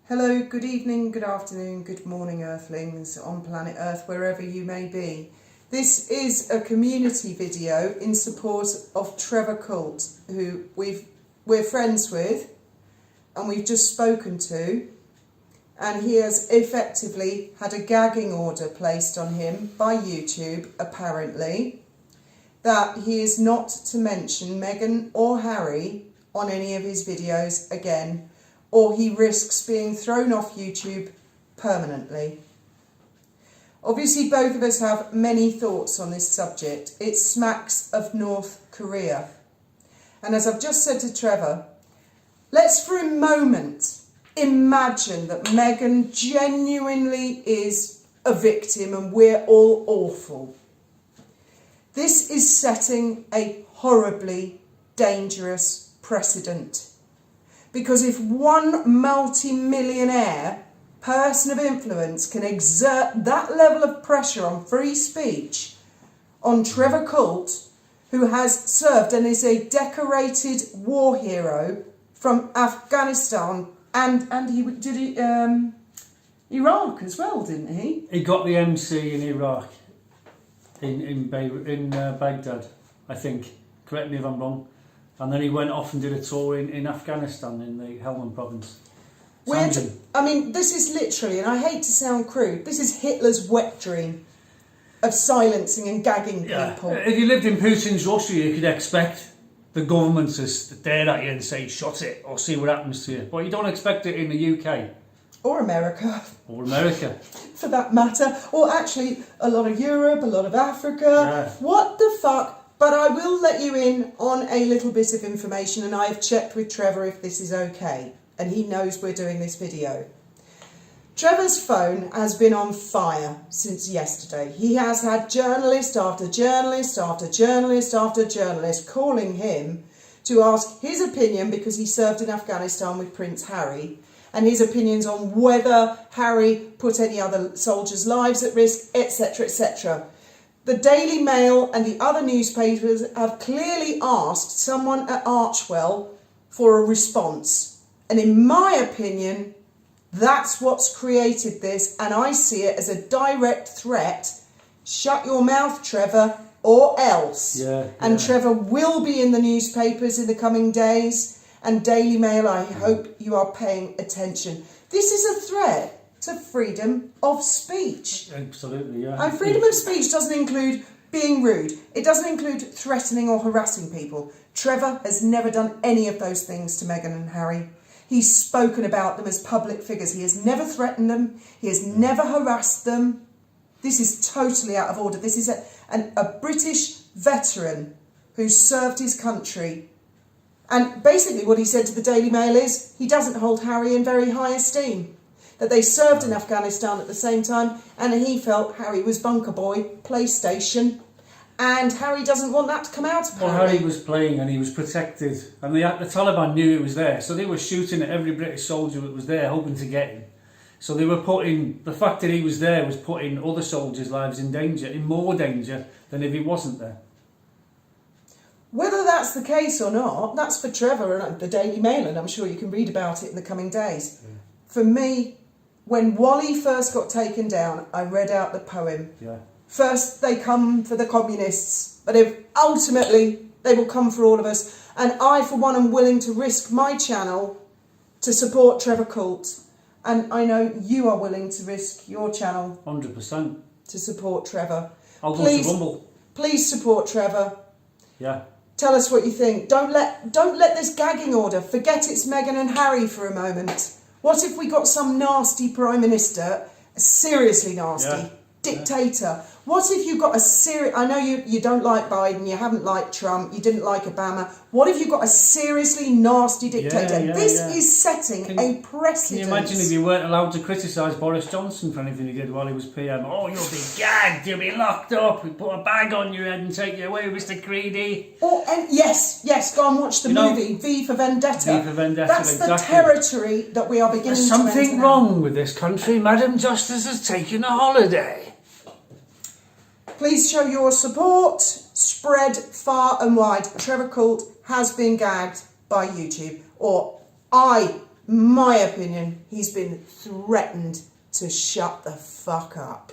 Hello, good evening, good afternoon, good morning, Earthlings on planet Earth, wherever you may be. This is a community video in support of Trevor Coult, who we're friends with and we've just spoken to, and he has effectively had a gagging order placed on him by YouTube, apparently, that he is not to mention Meghan or Harry on any of his videos again, or he risks being thrown off YouTube permanently. Obviously, both of us have many thoughts on this subject. It smacks of North Korea. And as I've just said to Trevor, let's for a moment imagine that Meghan genuinely is a victim and we're all awful. This is setting a horribly dangerous precedent. Because if one multi-millionaire person of influence can exert that level of pressure on free speech on Trevor Coult, who has served and is a decorated war hero from Afghanistan and he did Iraq as well, didn't he? He got the MC in Iraq, in Baghdad, I think. Correct me if I'm wrong. And then he went off and did a tour in Afghanistan, in the Helmand province. I mean, this is literally, and I hate to sound crude, this is Hitler's wet dream of silencing and gagging people. If you lived in Putin's Russia, you could expect the government to stare at you and say, shut it, or see what happens to you. But you don't expect it in the UK. Or America. Or America. For that matter. Or actually, a lot of Europe, a lot of Africa. Yeah. What the fuck? But I will let you in on a little bit of information, and I have checked with Trevor if this is okay, and he knows we're doing this video. Trevor's phone has been on fire since yesterday. He has had journalist after journalist after journalist after journalist calling him to ask his opinion, because he served in Afghanistan with Prince Harry, and his opinions on whether Harry put any other soldiers' lives at risk, etc., etc. The Daily Mail and the other newspapers have clearly asked someone at Archwell for a response. And in my opinion, that's what's created this. And I see it as a direct threat. Shut your mouth, Trevor, or else. And Trevor will be in the newspapers in the coming days. And Daily Mail, I hope you are paying attention. This is a threat to freedom of speech. Absolutely, yeah. And freedom of speech doesn't include being rude. It doesn't include threatening or harassing people. Trevor has never done any of those things to Meghan and Harry. He's spoken about them as public figures. He has never threatened them. He has never harassed them. This is totally out of order. This is a British veteran who served his country. And basically what he said to the Daily Mail is he doesn't hold Harry in very high esteem. That they served in Afghanistan at the same time, and he felt Harry was bunker boy, PlayStation, and Harry doesn't want that to come out apparently. Well, Harry was playing and he was protected, and the Taliban knew he was there, so they were shooting at every British soldier that was there, hoping to get him. So they were the fact that he was there was putting other soldiers' lives in danger, in more danger than if he wasn't there. Whether that's the case or not, that's for Trevor and the Daily Mail, and I'm sure you can read about it in the coming days. Yeah. For me, when Wally first got taken down, I read out the poem. Yeah. First they come for the communists, but ultimately they will come for all of us. And I, for one, am willing to risk my channel to support Trevor Coult. And I know you are willing to risk your channel 100% to support Trevor. I'll go to Rumble. Please support Trevor. Yeah. Tell us what you think. Don't let this gagging order, forget it's Meghan and Harry for a moment. What if we got some nasty Prime Minister, a seriously nasty dictator? What if you got a serious... I know you don't like Biden, you haven't liked Trump, you didn't like Obama. What if you got a seriously nasty dictator? This is setting a precedent. Can you imagine if you weren't allowed to criticise Boris Johnson for anything he did while he was PM? Oh, you'll be gagged, you'll be locked up, we put a bag on your head and take you away, Mr. Creedy. Yes, go and watch the movie, V for Vendetta. V for Vendetta, That's the territory that we are beginning to enter. There's something wrong with this country. Madam Justice has taken a holiday. Please show your support. Spread far and wide. Trevor Coult has been gagged by YouTube, or I my opinion, he's been threatened to shut the fuck up.